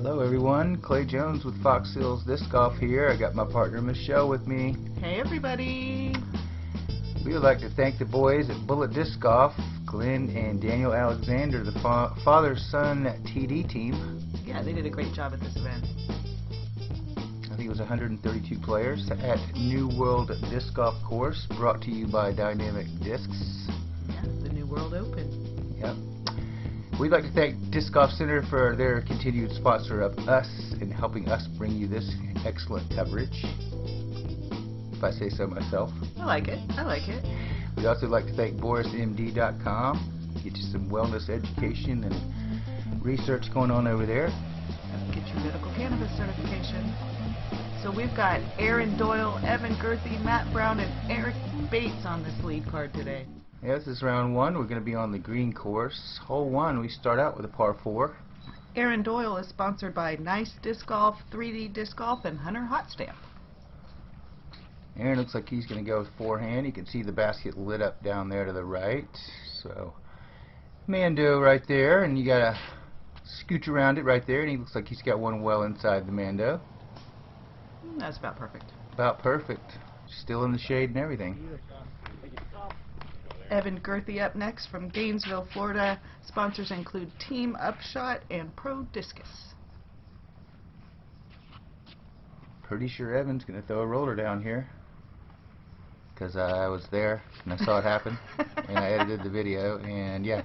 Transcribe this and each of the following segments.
Hello everyone, Clay Jones with Foxx Disc Golf here. I got my partner Michelle with me. Hey everybody! We would like to thank the boys at Bullet Disc Golf, Glenn and Daniel Alexander, the father-son TD team. Yeah, they did a great job at this event. I think it was 132 players at New World Disc Golf Course, brought to you by Dynamic Discs. Yeah, the New World Open. Yep. We'd like to thank Disc Golf Center for their continued sponsor of us and helping us bring you this excellent coverage, if I say so myself. I like it. I like it. We'd also like to thank BorisMD.com. Get you some wellness education and research going on over there. Get your medical cannabis certification. So we've got Aaron Doyle, Evan Gurthie, Matt Brown, and Eric Bates on this lead card today. Yeah, this is round one. We're going to be on the green course. Hole one, we start out with a par 4. Aaron Doyle is sponsored by Nice Disc Golf, 3D Disc Golf, and Hunter Hot Stamp. Aaron looks like he's going to go with forehand. You can see the basket lit up down there to the right. So, Mando right there, and you got to scooch around it right there, and he looks like he's got one well inside the Mando. That's about perfect. About perfect. Still in the shade and everything. Evan Gurthie up next from Gainesville, Florida. Sponsors include Team Upshot and Pro Discus. Pretty sure Evan's going to throw a roller down here, because I was there and I saw it happen and I edited the video, and yeah.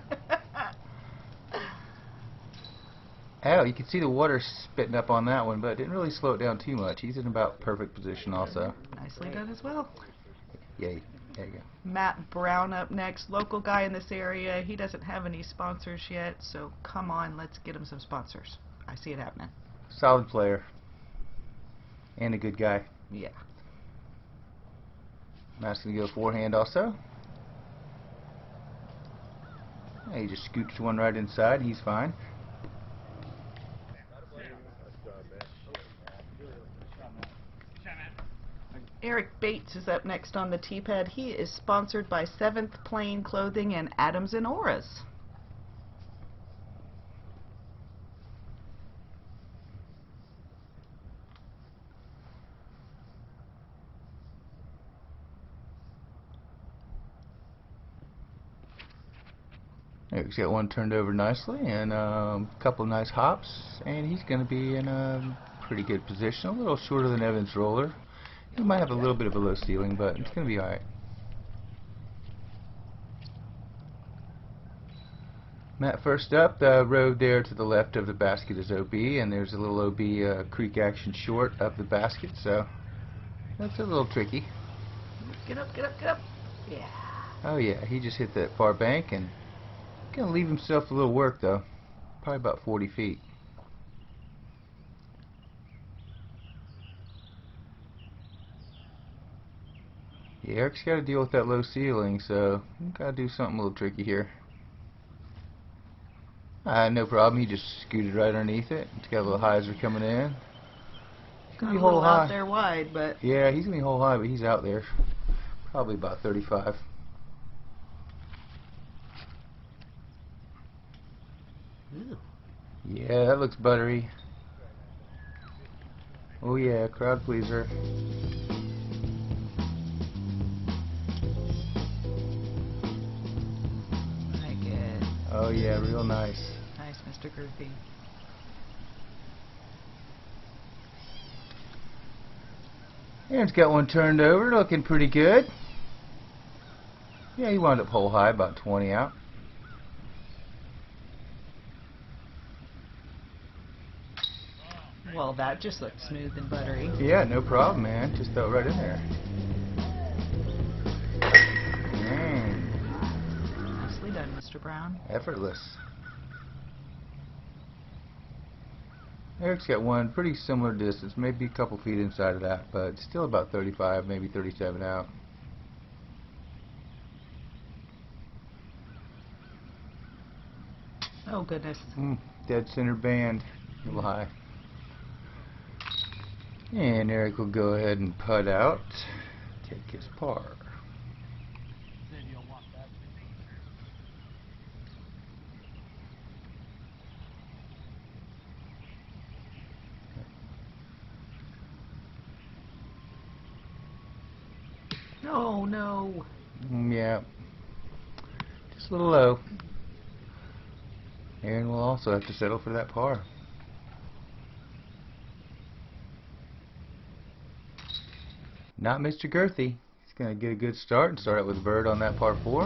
Oh, you can see the water spitting up on that one, but it didn't really slow it down too much. He's in about perfect position also. Nicely done as well. Yay. There you go. Matt Brown up next, local guy in this area. He doesn't have any sponsors yet, so come on, let's get him some sponsors. I see it happening. Solid player. And a good guy. Yeah. Matt's going to go forehand also. Yeah, he just scooched one right inside. He's fine. Eric Bates is up next on the tee pad. He is sponsored by 7th Plane Clothing and Adams and Auras. Eric's got one turned over nicely and a couple of nice hops, and he's going to be in a pretty good position. A little shorter than Evan's roller. He might have a little bit of a low ceiling, but it's going to be alright. Matt, first up, the road there to the left of the basket is OB, and there's a little OB creek action short of the basket, so that's a little tricky. Get up, get up, get up. Yeah. Oh yeah, he just hit that far bank and going to leave himself a little work though. Probably about 40 feet. Yeah, Eric's got to deal with that low ceiling, so got to do something a little tricky here. No problem. He just scooted right underneath it. He's got a little hyzer coming in. He's gonna be a little hole high out there wide, but yeah, he's gonna be hole high, but he's out there. Probably about 35. Ooh. Yeah, that looks buttery. Oh yeah, crowd pleaser. Oh yeah, real nice. Nice, Mr. Gurthie. Aaron's got one turned over, looking pretty good. Yeah, he wound up hole high, about 20 out. Well, that just looked smooth and buttery. Yeah, no problem, man. Just throw it right in there. Nicely done, Mr. Brown. Effortless. Eric's got one pretty similar distance, maybe a couple feet inside of that, but still about 35, maybe 37 out. Oh, goodness. Dead center band. A little high. And Eric will go ahead and putt out. Take his par. Oh no. Yeah. Just a little low. Aaron will also have to settle for that par. Not Mr. Gurthie. He's going to get a good start and start out with a bird on that par 4.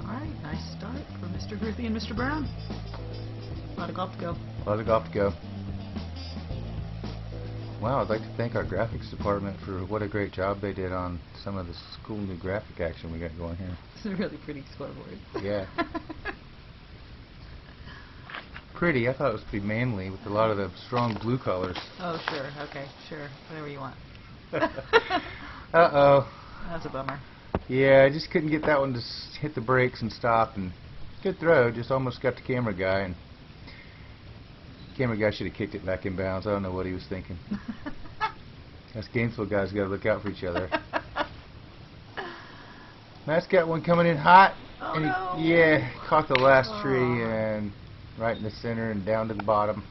Alright, nice start for Mr. Gurthie and Mr. Brown. A lot of golf to go. A lot of golf to go. Wow, I'd like to thank our graphics department for what a great job they did on some of the cool new graphic action we got going here. It's a really pretty scoreboard. Yeah. Pretty. I thought it was pretty manly with a lot of the strong blue colors. Oh, sure. Okay, sure. Whatever you want. Uh-oh. That's a bummer. Yeah, I just couldn't get that one to hit the brakes and stop. And good throw. Just almost got the camera guy. And camera guy should have kicked it back in bounds. I don't know what he was thinking. Us Gainesville guys got to look out for each other. Matt's got one coming in hot. Oh, and no. Yeah, caught the last tree and right in the center and down to the bottom.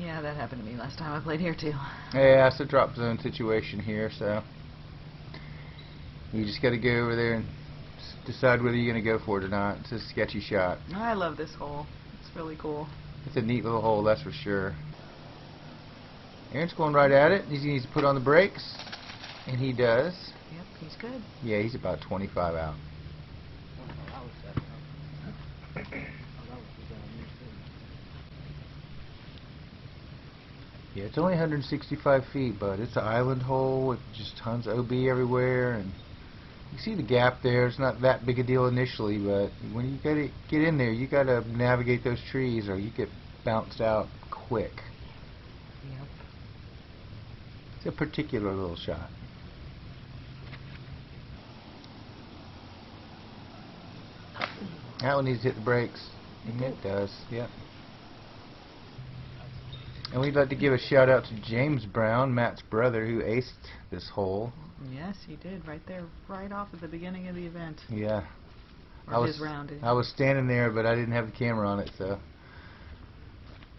Yeah, that happened to me last time I played here too. Yeah, it's a drop zone situation here, so you just got to go over there and decide whether you're going to go for it or not. It's a sketchy shot. I love this hole. It's really cool. It's a neat little hole, that's for sure. Aaron's going right at it. He needs to put on the brakes, and he does. Yep, he's good. Yeah, he's about 25 out. Yeah, it's only 165 feet, but it's an island hole with just tons of OB everywhere, and you see the gap there. It's not that big a deal initially, but when you gotta get in there, you gotta navigate those trees, or you get bounced out quick. Yep. It's a particular little shot. That one needs to hit the brakes. And it does, yep. And we'd like to give a shout out to James Brown, Matt's brother, who aced this hole. Yes, he did. Right there, right off at the beginning of the event. Yeah. Or his round. I was standing there, but I didn't have the camera on it, so.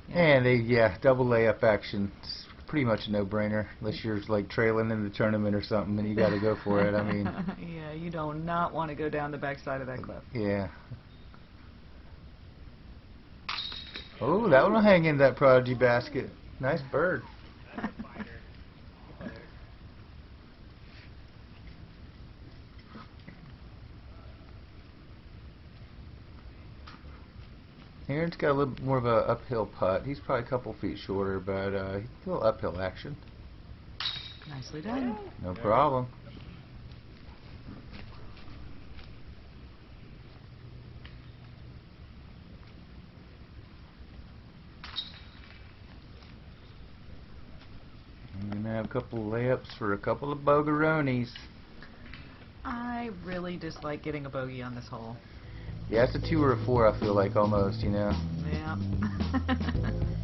Yeah. And yeah, double layup action. It's pretty much a no-brainer, unless you're like trailing in the tournament or something, and you got to go for it. I mean. Yeah, you do not want to go down the backside of that cliff. Yeah. Oh, that one will hang in that prodigy basket. Nice bird. Aaron's got a little more of a uphill putt. He's probably a couple feet shorter, but a little uphill action. Nicely done. No problem. I'm going to have a couple layups for a couple of bogeronis. I really dislike getting a bogey on this hole. Yeah, it's a 2 or a 4, I feel like, almost, you know. Yeah.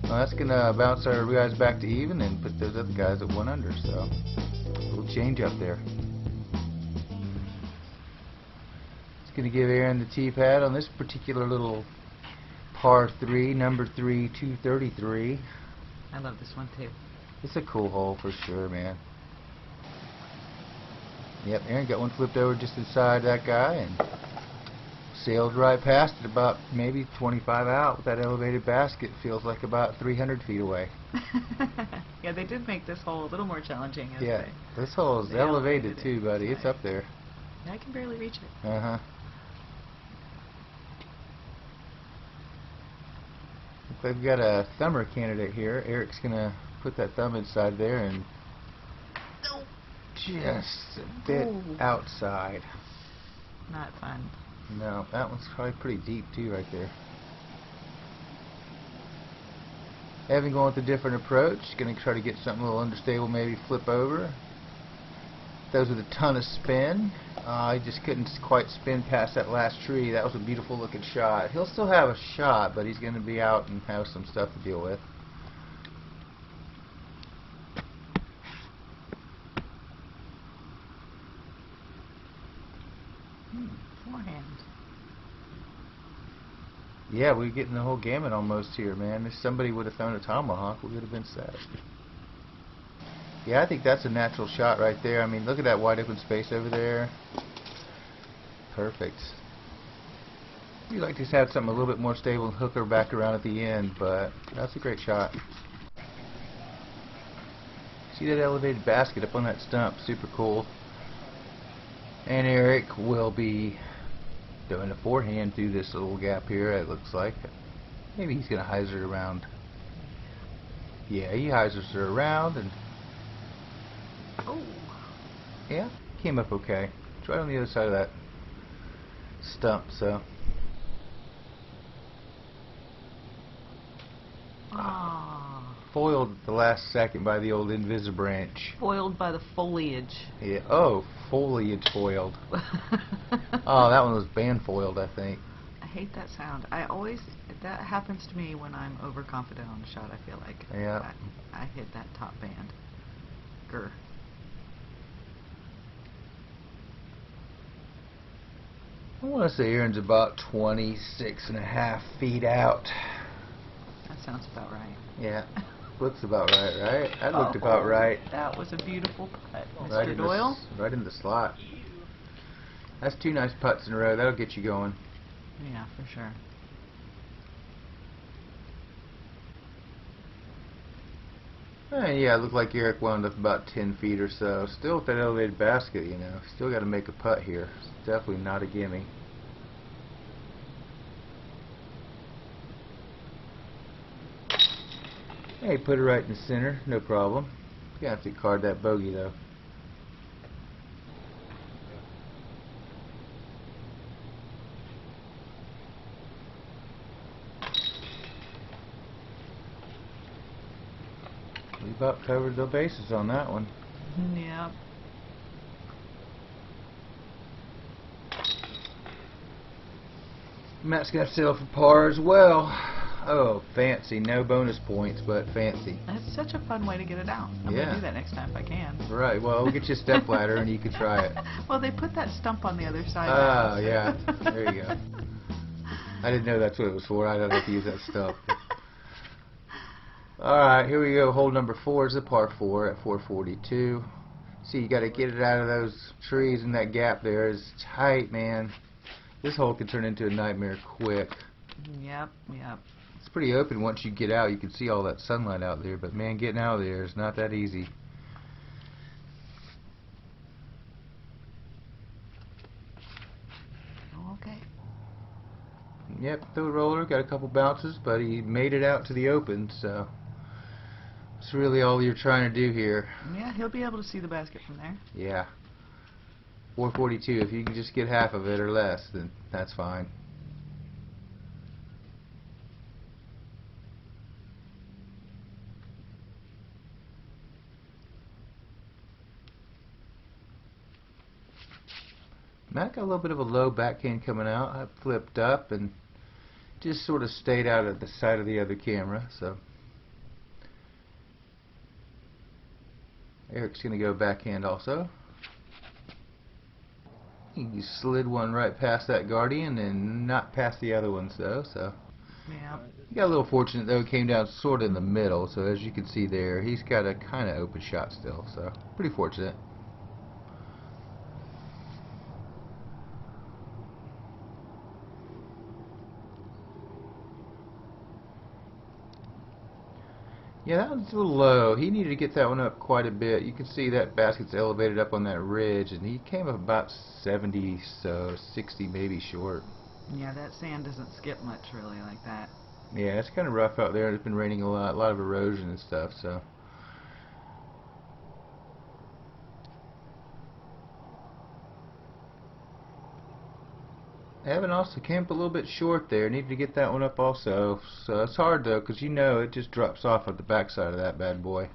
Well, that's going to bounce our guys back to even and put those other guys at 1 under, so a little change up there. It's going to give Aaron the tee pad on this particular little par 3, number 3, 233. I love this one too. It's a cool hole for sure, man. Yep, Aaron got one flipped over just inside that guy and sailed right past it, about maybe 25 out with that elevated basket. Feels like about 300 feet away. Yeah, they did make this hole a little more challenging. Yeah, this hole is they elevated elevated too, it. buddy. It's up there. Yeah, I can barely reach it. Uh-huh. Looks like we've got a thumber candidate here. Eric's going to put that thumb inside there and just a bit outside. Not fun. No, that one's probably pretty deep too right there. Evan going with a different approach. Going to try to get something a little understable, maybe flip over. Those with a ton of spin. He just couldn't quite spin past that last tree. That was a beautiful looking shot. He'll still have a shot, but he's going to be out and have some stuff to deal with. Forehand. Yeah, we're getting the whole gamut almost here, man. If somebody would have thrown a tomahawk, we would have been set. Yeah, I think that's a natural shot right there. I mean, look at that wide open space over there. Perfect. You'd like to have something a little bit more stable and hook her back around at the end, but that's a great shot. See that elevated basket up on that stump? Super cool. And Eric will be doing a forehand through this little gap here, it looks like. Maybe he's going to hyzer around. Yeah, he hyzers her around, and Oh. yeah, came up okay. It's right on the other side of that stump, so. Ah. Foiled at the last second by the old Invisibranch. Foiled by the foliage. Yeah. Oh, foliage foiled. Oh, that one was band foiled, I think. I hate that sound. That happens to me when I'm overconfident on a shot, I feel like. Yeah. I hit that top band. Grr. I want to say Aaron's about 26.5 feet out. That sounds about right. Yeah. Looks about right? That looked about right. That was a beautiful putt, Right Mr. Doyle. Right in the slot. That's 2 nice putts in a row. That'll get you going. Yeah, for sure. Yeah, it looked like Eric wound up about 10 feet or so. Still with that elevated basket, you know. Still got to make a putt here. It's definitely not a gimme. Hey, put it right in the center. No problem. You have to card that bogey, though. We about covered the bases on that one. Yep. Matt's gonna have to settle for par as well. Oh, fancy. No bonus points, but fancy. That's such a fun way to get it out. I'm Yeah. going to do that next time if I can. Right. Well, we'll get you a step ladder and you can try it. Well, they put that stump on the other side. Oh, yeah. There you go. I didn't know that's what it was for. I don't have to use that stump. Alright, here we go. Hole number 4 is a par 4 at 442. See, you got to get it out of those trees, and that gap there is tight, man. This hole could turn into a nightmare quick. Yep, yep. It's pretty open once you get out. You can see all that sunlight out there, but man, getting out of there is not that easy. Okay. Yep, throw roller, got a couple bounces, but he made it out to the open, so that's really all you're trying to do here. Yeah, he'll be able to see the basket from there. Yeah. 442, if you can just get half of it or less, then that's fine. Matt got a little bit of a low backhand coming out. I flipped up and just sort of stayed out at the side of the other camera. So Eric's going to go backhand also. He slid one right past that Guardian and not past the other ones though. So Yeah. he got a little fortunate though. It came down sort of in the middle. So as you can see there, he's got a kind of open shot still. So pretty fortunate. Yeah, that was a little low. He needed to get that one up quite a bit. You can see that basket's elevated up on that ridge, and he came up about 70, so 60 maybe short. Yeah, that sand doesn't skip much really like that. Yeah, it's kind of rough out there. It's been raining a lot of erosion and stuff, so. Evan also came up a little bit short there. Needed to get that one up also. So it's hard though, because you know it just drops off at the backside of that bad boy.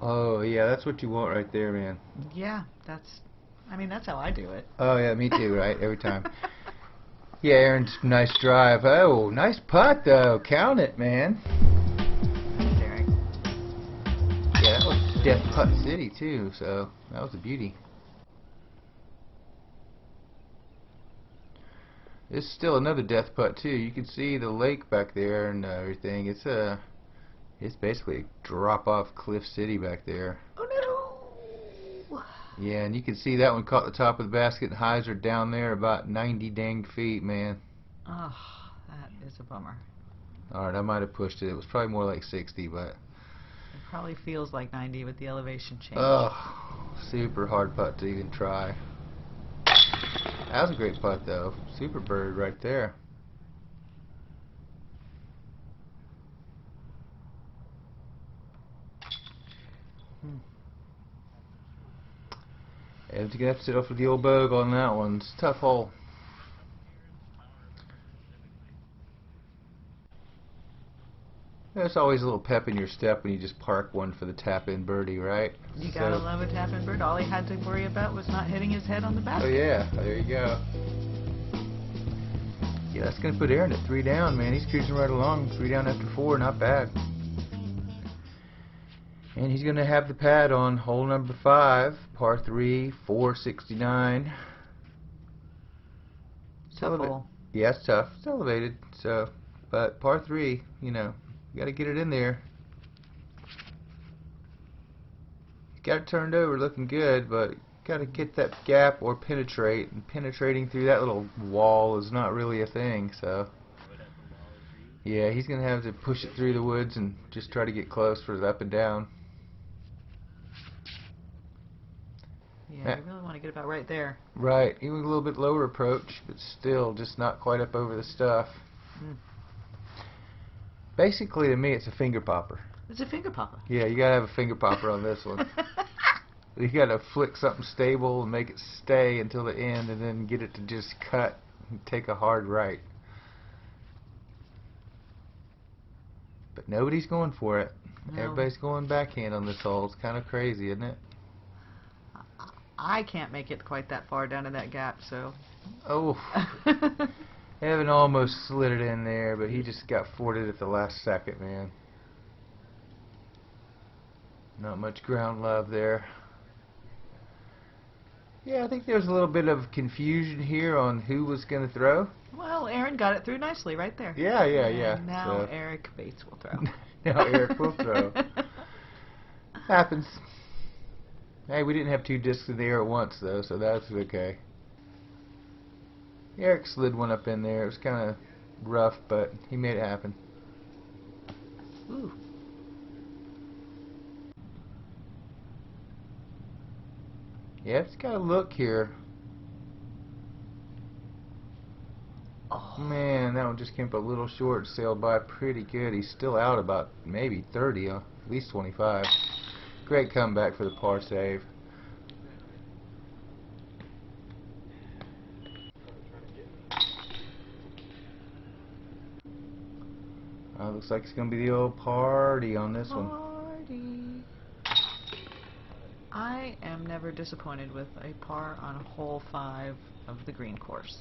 Oh yeah, that's what you want right there, man. Yeah, I mean, that's how I do it. Oh yeah, me too, right? Every time. Yeah, Aaron's nice drive. Oh, nice putt though. Count it, man. Thanks, Eric. Yeah, that was Death Putt City too, so that was a beauty. It's still another death putt too. You can see the lake back there and everything. It's basically a drop off cliff city back there. Oh no! Yeah, and you can see that one caught the top of the basket and highs are down there about 90 dang feet, man. Oh, that is a bummer. Alright, I might have pushed it. It was probably more like 60, but It probably feels like 90 with the elevation change. oh, super hard putt to even try. That was a great putt though. Super bird right there. Evan's gonna have to sit off with the old bogue on that one. It's a tough hole. There's always a little pep in your step when you just park one for the tap-in birdie, right? You gotta love a tap-in bird. All he had to worry about was not hitting his head on the basket. Oh yeah, there you go. Yeah, that's gonna put Aaron at 3 down, man. He's cruising right along. 3 down after 4, not bad. And he's gonna have the pad on hole number 5, par 3, 469. Tough hole. Yeah, it's tough. It's elevated, so, but par 3, you know, you gotta get it in there. Got it turned over, looking good, but gotta get that gap or penetrate. And penetrating through that little wall is not really a thing, so. Yeah, he's gonna have to push it through the woods and just try to get close for the up and down. Yeah, you really want to get about right there. Right, even a little bit lower approach, but still just not quite up over the stuff. Basically, to me, it's a finger popper. It's a finger popper. Yeah, you gotta have a finger popper on this one. You gotta flick something stable and make it stay until the end, and then get it to just cut and take a hard right. But nobody's going for it. No. Everybody's going backhand on this hole. It's kind of crazy, isn't it? I can't make it quite that far down to that gap, so. Oh. Evan almost slid it in there, but he just got forded at the last second, man. Not much ground love there. Yeah, I think there's a little bit of confusion here on who was going to throw. Well, Aaron got it through nicely right there. Yeah. And now Eric Bates will throw. Now Eric will throw. Happens. Hey, we didn't have 2 discs in the air at once, though, so that's okay. Eric slid one up in there. It was kind of rough, but he made it happen. Ooh. Yeah, it's got a look here. Oh. Man, that one just came up a little short, sailed by pretty good. He's still out about maybe 30, at least 25. Great comeback for the par save. Looks like it's going to be the old party on this one. I am never disappointed with a par on hole 5 of the green course.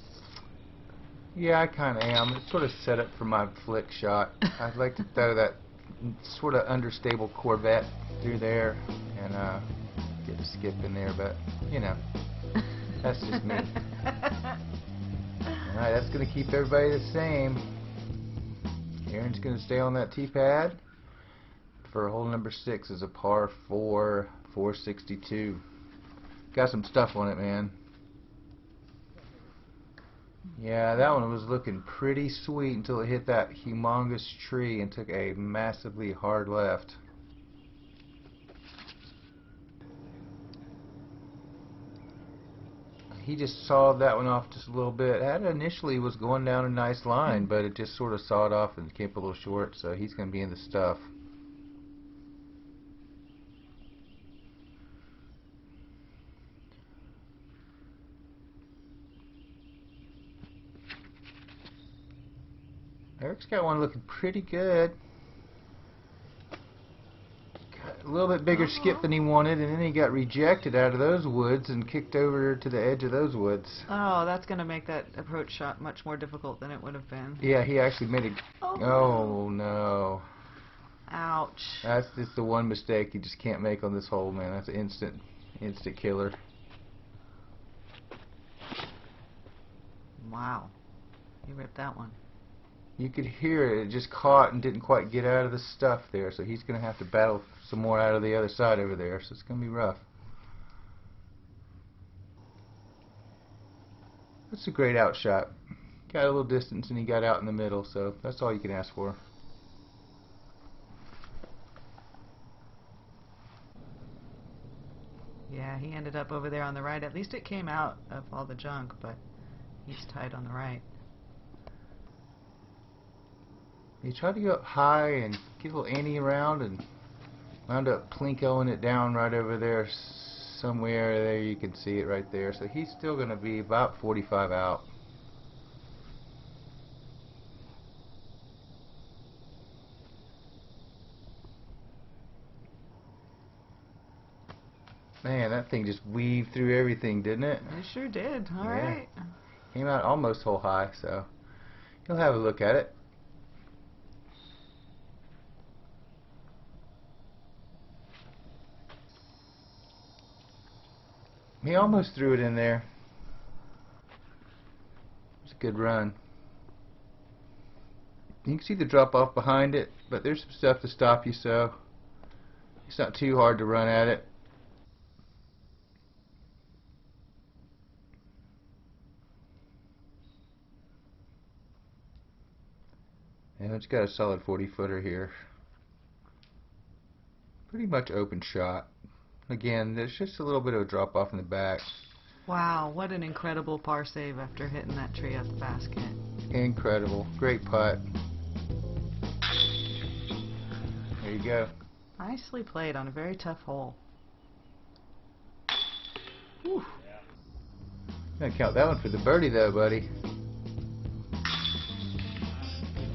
Yeah, I kind of am. It's sort of set up for my flick shot. I'd like to throw that sort of understable Corvette through there and get a skip in there, but, you know, that's just me. Alright, that's going to keep everybody the same. Aaron's going to stay on that tee pad for hole number 6 is a par 4, 462. Got some stuff on it, man. Yeah, that one was looking pretty sweet until it hit that humongous tree and took a massively hard left. He just sawed that one off just a little bit. Had initially was going down a nice line, but it just sort of sawed off and came up a little short, so he's going to be in the stuff. Eric's got one looking pretty good. Got a little bit bigger skip than he wanted, and then he got rejected out of those woods and kicked over to the edge of those woods. Oh, that's going to make that approach shot much more difficult than it would have been. Yeah, he actually made a... Oh, no. Ouch. That's just the one mistake you just can't make on this hole, man. That's an instant killer. Wow. He ripped that one. You could hear it. It just caught and didn't quite get out of the stuff there, so he's going to have to battle some more out of the other side over there, so it's going to be rough. That's a great out shot. Got a little distance and he got out in the middle, so that's all you can ask for. Yeah, he ended up over there on the right. At least it came out of all the junk, but he's tight on the right. He tried to go up high and get a little ante around and wound up plinkoing it down right over there somewhere. There you can see it right there. So he's still going to be about 45 out. Man, that thing just weaved through everything, didn't it? It sure did. All Yeah. right. Came out almost hole high, so he'll have a look at it. He almost threw it in there. It was a good run. You can see the drop off behind it, but there's some stuff to stop you, so it's not too hard to run at it. And it's got a solid 40-footer here. Pretty much open shot. Again, there's just a little bit of a drop off in the back. Wow, what an incredible par save after hitting that tree up the basket. Incredible. Great putt. There you go. Nicely played on a very tough hole. Whew. Gonna count that one for the birdie though, buddy.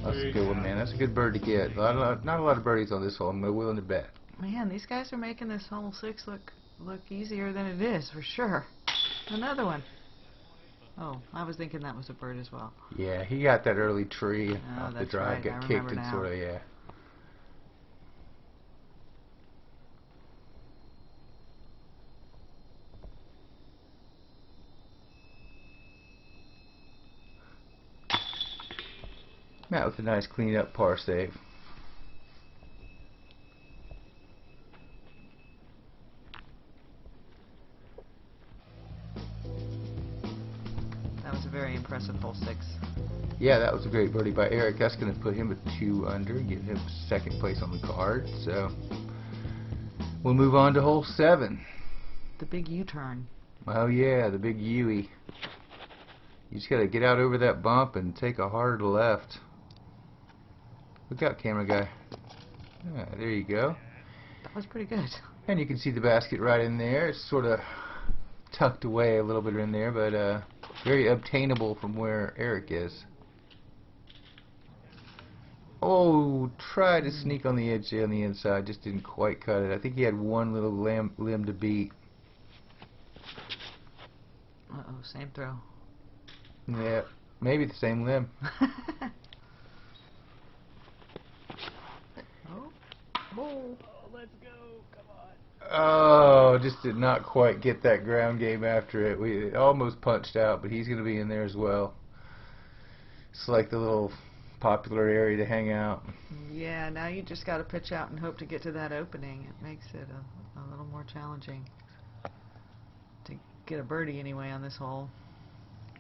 That's a good one, man. That's a good bird to get. Not a lot of birdies on this hole. I'm willing to bet. Man, these guys are making this hole 6 look easier than it is, for sure. Another one. Oh, I was thinking that was a bird as well. Yeah, he got that early tree off the That's drive, right. I got kicked remember and now. sort of, yeah. Matt with a nice clean up par save. That was a very impressive hole 6. Yeah, that was a great birdie by Eric. That's going to put him at 2 under, get him second place on the card. So we'll move on to hole 7. The big U-turn. Oh yeah, the big Yui. You just got to get out over that bump and take a hard left. Look out, camera guy. Yeah, there you go. That was pretty good. And you can see the basket right in there. It's sort of tucked away a little bit in there, but very obtainable from where Eric is. Oh, tried to sneak on the edge there on the inside, just didn't quite cut it. I think he had one little limb to beat. Uh-oh, same throw. Yeah, maybe the same limb. Oh, let's go. Come on. Oh, just did not quite get that ground game after it. We almost punched out, but he's going to be in there as well. It's like the little popular area to hang out. Yeah, now you just got to pitch out and hope to get to that opening. It makes it a little more challenging to get a birdie anyway on this hole.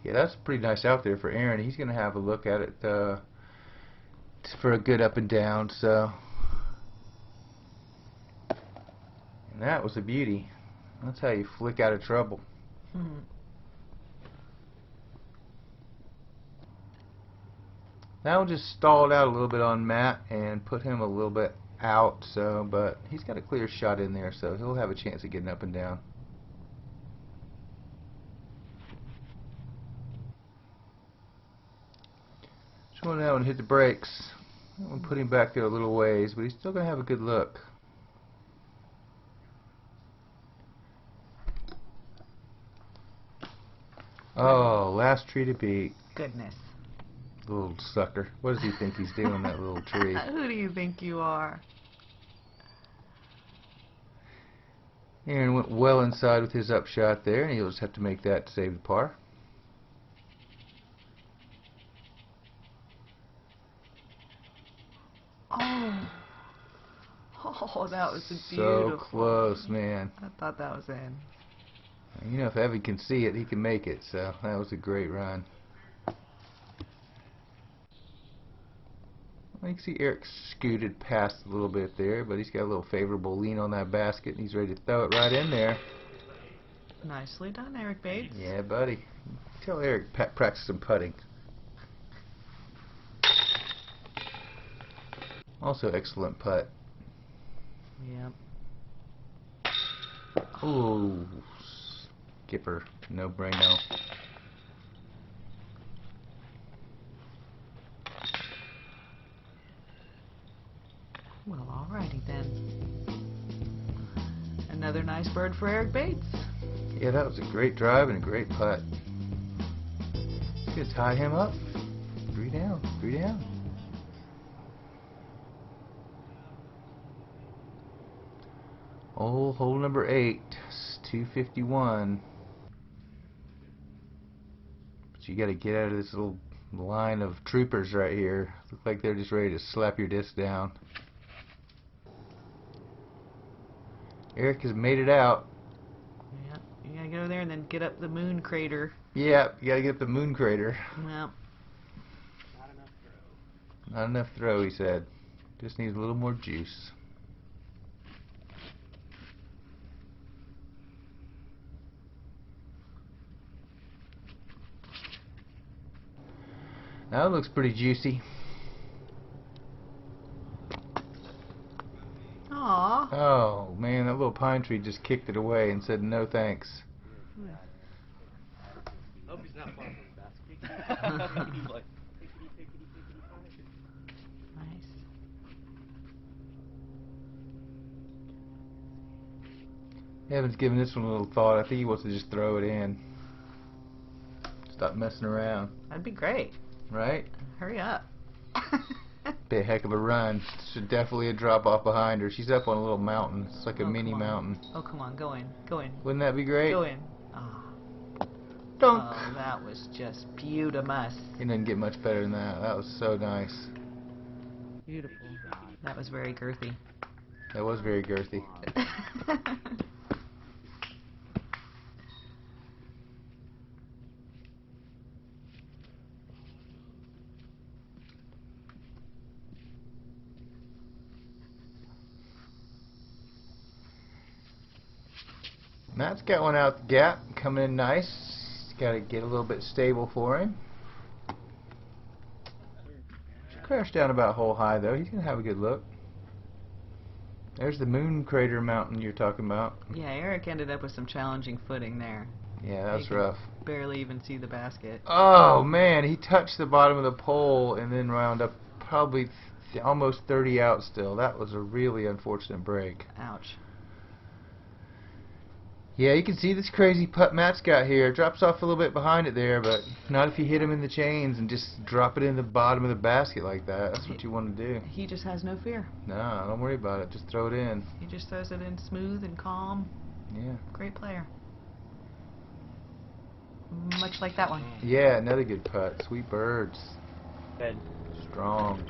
Yeah, that's pretty nice out there for Aaron. He's going to have a look at it for a good up and down. So, and that was a beauty. That's how you flick out of trouble. Now we'll just stall it out a little bit on Matt and put him a little bit out. So, but he's got a clear shot in there, so he'll have a chance of getting up and down. Just want to hit the brakes. I'm going to put him back there a little ways, but he's still going to have a good look. Oh, last tree to beat. Goodness. Little sucker. What does he think he's doing, that little tree? Who do you think you are? Aaron went well inside with his upshot there, and he'll just have to make that to save the par. Oh, oh, that was So beautiful. close, man. I thought that was in. You know, if Evan can see it, he can make it. So that was a great run. You can see Eric scooted past a little bit there, but he's got a little favorable lean on that basket, and he's ready to throw it right in there. Nicely done, Eric Bates. Yeah, buddy. Tell Eric practice some putting. Also excellent putt. Yep. Ooh, skipper, no brainer. Well, alrighty then. Another nice bird for Eric Bates. Yeah, that was a great drive and a great putt. He's gonna tie him up. 3 down, 3 down. Oh, hole number 8, 251. But you got to get out of this little line of troopers right here. Look like they're just ready to slap your disc down. Eric has made it out. Yep. You gotta go there and then get up the moon crater. Yeah, you got to get up the moon crater. Yep. Not enough throw. Not enough throw, he said. Just needs a little more juice. Now it looks pretty juicy. Aw. Oh man, that little pine tree just kicked it away and said no thanks. Hope he's not far from the basket. He's like, pickety, Nice. Evan's giving this one a little thought. I think he wants to just throw it in. Stop messing around. That'd be great. Right? Hurry up. Be a heck of a run. Should definitely a drop off behind her. She's up on a little mountain. It's like a Oh, mini come on. mountain. Oh, come on. Go in. Go in. Wouldn't that be great? Go in. Ah. Dunk! Oh, that was just beautimous. It didn't get much better than that. That was so nice. Beautiful. That was very girthy. That was very girthy. Matt's got one out the gap, coming in nice. Got to get a little bit stable for him. Should crash down about hole high though. He's gonna have a good look. There's the moon crater mountain you're talking about. Yeah, Eric ended up with some challenging footing there. Yeah, that was You could rough. Barely even see the basket. Oh man, he touched the bottom of the pole and then wound up probably almost 30 out still. That was a really unfortunate break. Ouch. Yeah, you can see this crazy putt Matt's got here. Drops off a little bit behind it there, but not if you hit him in the chains and just drop it in the bottom of the basket like that. That's what you want to do. He just has no fear. No, don't worry about it. Just throw it in. He just throws it in smooth and calm. Yeah. Great player. Much like that one. Yeah, another good putt. Sweet birds. Ben. Strong.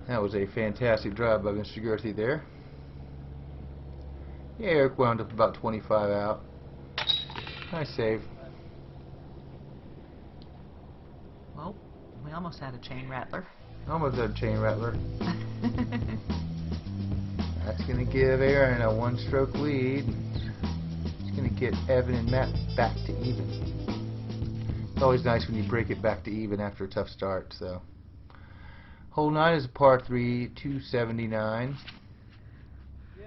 That was a fantastic drive by Mr. Gurthie there. Yeah, Eric wound up about 25 out. Nice save. Well, we almost had a chain rattler. Almost had a chain rattler. That's going to give Aaron a 1-stroke lead. It's going to get Evan and Matt back to even. It's always nice when you break it back to even after a tough start. So, hole 9 is a par 3, 279.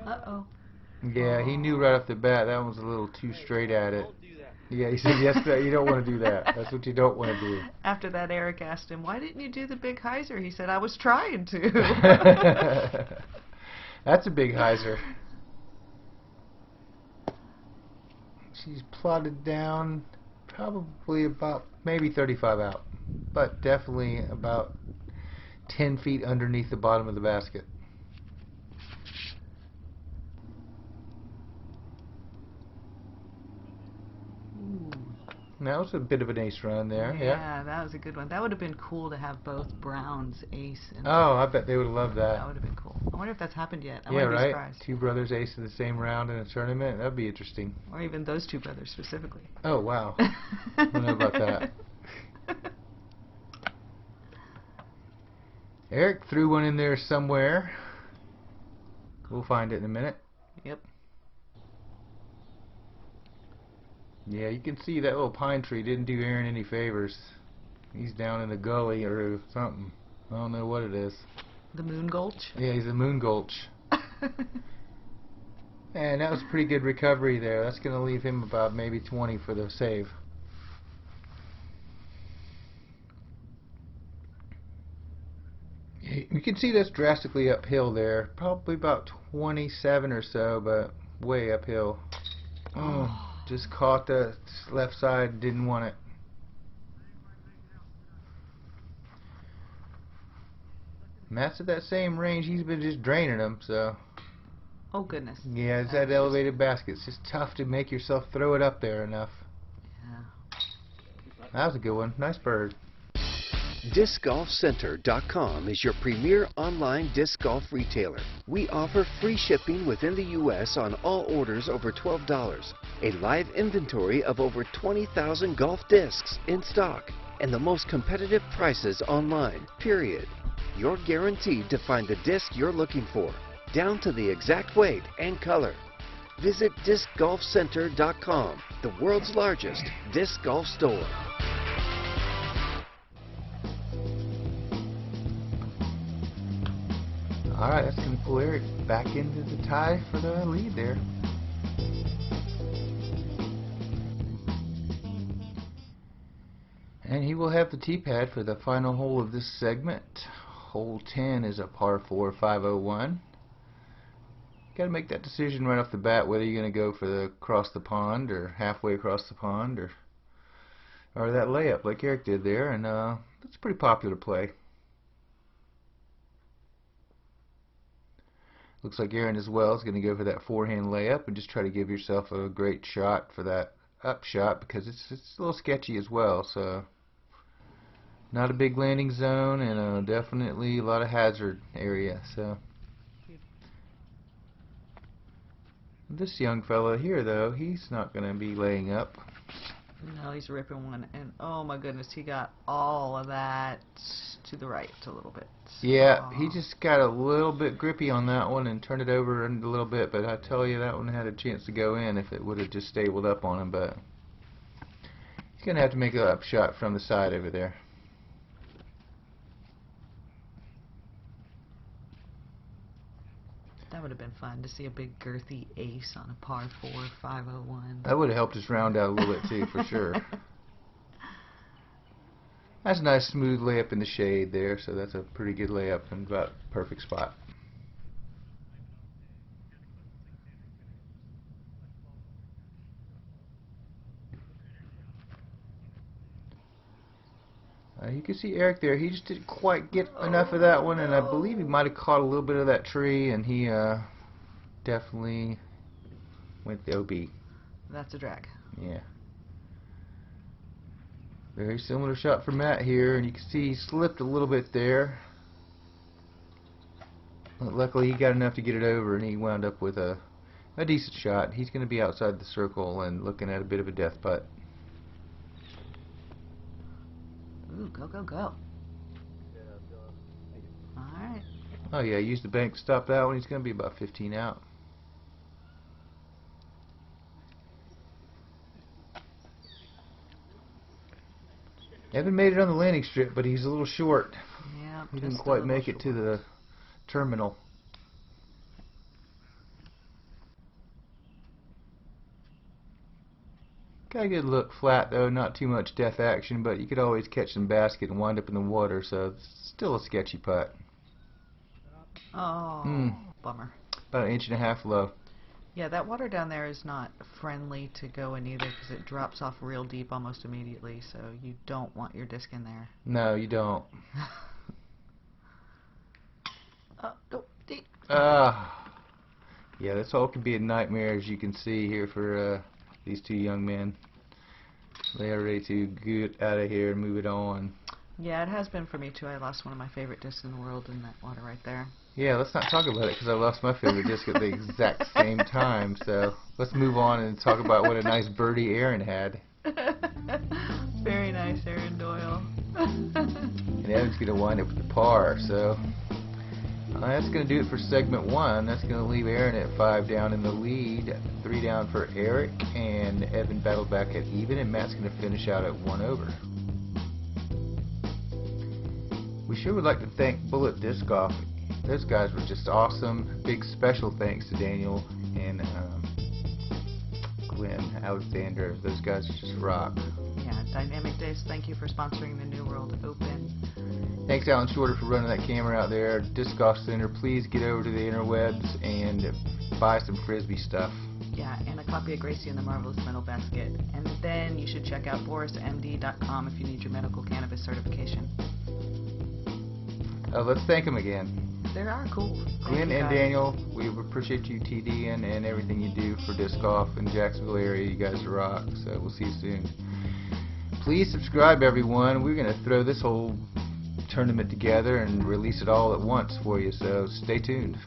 Uh-oh. Yeah, he knew right off the bat that one was a little too straight at it. Yeah, he said, yes, you don't want to do that. That's what you don't want to do. After that, Eric asked him, why didn't you do the big hyzer? He said, I was trying to. That's a big hyzer. She's plotted down probably about maybe 35 out, but definitely about 10 feet underneath the bottom of the basket. That was a bit of an ace run there. Yeah. Yeah, that was a good one. That would have been cool to have both Browns ace and Oh, I bet they would have loved that. that would have been cool. I wonder if that's happened yet. I Yeah, wouldn't be right? surprised. Two brothers ace in the same round in a tournament. That'd be interesting. Or even those two brothers specifically. Oh, wow. I don't know about that. Eric threw one in there somewhere. We'll find it in a minute. Yep. Yeah, you can see that little pine tree didn't do Aaron any favors. He's down in the gully or something. I don't know what it is. The Moon Gulch? Yeah, he's a moon gulch. And that was a pretty good recovery there. That's going to leave him about maybe 20 for the save. You can see that's drastically uphill there. Probably about 27 or so, but way uphill. Oh, just caught the left side, didn't want it. Matt's at that same range, he's been just draining them, so. Oh, goodness. Yeah, it's that elevated basket. It's just tough to make yourself throw it up there enough. Yeah. That was a good one. Nice bird. DiscGolfCenter.com is your premier online disc golf retailer. We offer free shipping within the U.S. on all orders over $12, a live inventory of over 20,000 golf discs in stock, and the most competitive prices online, period. You're guaranteed to find the disc you're looking for, down to the exact weight and color. Visit DiscGolfCenter.com, the world's largest disc golf store. Alright, that's going to pull Eric back into the tie for the lead there. And he will have the tee pad for the final hole of this segment. Hole 10 is a par 4 501. Got to make that decision right off the bat whether you're going to go for the across the pond or halfway across the pond or that layup like Eric did there, and that's a pretty popular play. Looks like Aaron as well is going to go for that forehand layup and just try to give yourself a great shot for that up shot, because it's a little sketchy as well. So not a big landing zone, and definitely a lot of hazard area. So this young fella here, though, he's not going to be laying up. No, he's ripping one, and oh my goodness, he got all of that to the right a little bit. Yeah, he just got a little bit grippy on that one and turned it over a little bit, but I tell you, that one had a chance to go in if it would have just stabled up on him, but he's going to have to make an up shot from the side over there. That would have been fun to see a big girthy ace on a par 4 501. That would have helped us round out a little bit too, for sure. That's a nice smooth layup in the shade there, so that's a pretty good layup and about perfect spot. You can see Eric there, he just didn't quite get enough of that one, and I believe he might have caught a little bit of that tree, and he definitely went the OB. That's a drag. Yeah. Very similar shot for Matt here, and you can see he slipped a little bit there. But luckily he got enough to get it over, and he wound up with a decent shot. He's going to be outside the circle and looking at a bit of a death putt. Ooh, go, go, go. Alright. Oh yeah, use the bank to stop that one. He's going to be about 15 out. Evan made it on the landing strip, but he's a little short. Yeah, He didn't quite make it to the terminal. Got a good look flat though, not too much death action, but you could always catch some basket and wind up in the water, so it's still a sketchy putt. Oh, bummer. About 1.5 inches low. Yeah, that water down there is not friendly to go in either, because it drops off real deep almost immediately, so you don't want your disc in there. No, you don't. Go deep. Yeah, this hole can be a nightmare, as you can see here, for these two young men. They are ready to get out of here and move it on. Yeah, it has been for me too. I lost one of my favorite discs in the world in that water right there. Yeah, let's not talk about it because I lost my favorite disc at the exact same time. So let's move on and talk about what a nice birdie Aaron had. Very nice, Aaron Doyle. And Evan's going to wind up with the par. So that's going to do it for segment 1. That's going to leave Aaron at 5 down in the lead, 3 down for Eric, and Evan battled back at even, and Matt's going to finish out at 1 over. We sure would like to thank Bullet Disc Golf. Those guys were just awesome. Big special thanks to Daniel and Glenn Alexander. Those guys just rock. Yeah, Dynamic Disc, thank you for sponsoring the New World Open. Thanks, Alan Shorter, for running that camera out there. Disc Golf Center, please get over to the interwebs and buy some Frisbee stuff. Yeah, and a copy of Gracie and the Marvelous Metal Basket. And then you should check out BorisMD.com if you need your medical cannabis certification. Let's thank them again. They are cool. Glenn and Daniel, we appreciate you TDing and everything you do for disc golf in the Jacksonville area. You guys rock, so we'll see you soon. Please subscribe, everyone. We're going to throw this whole tournament together and release it all at once for you, so stay tuned.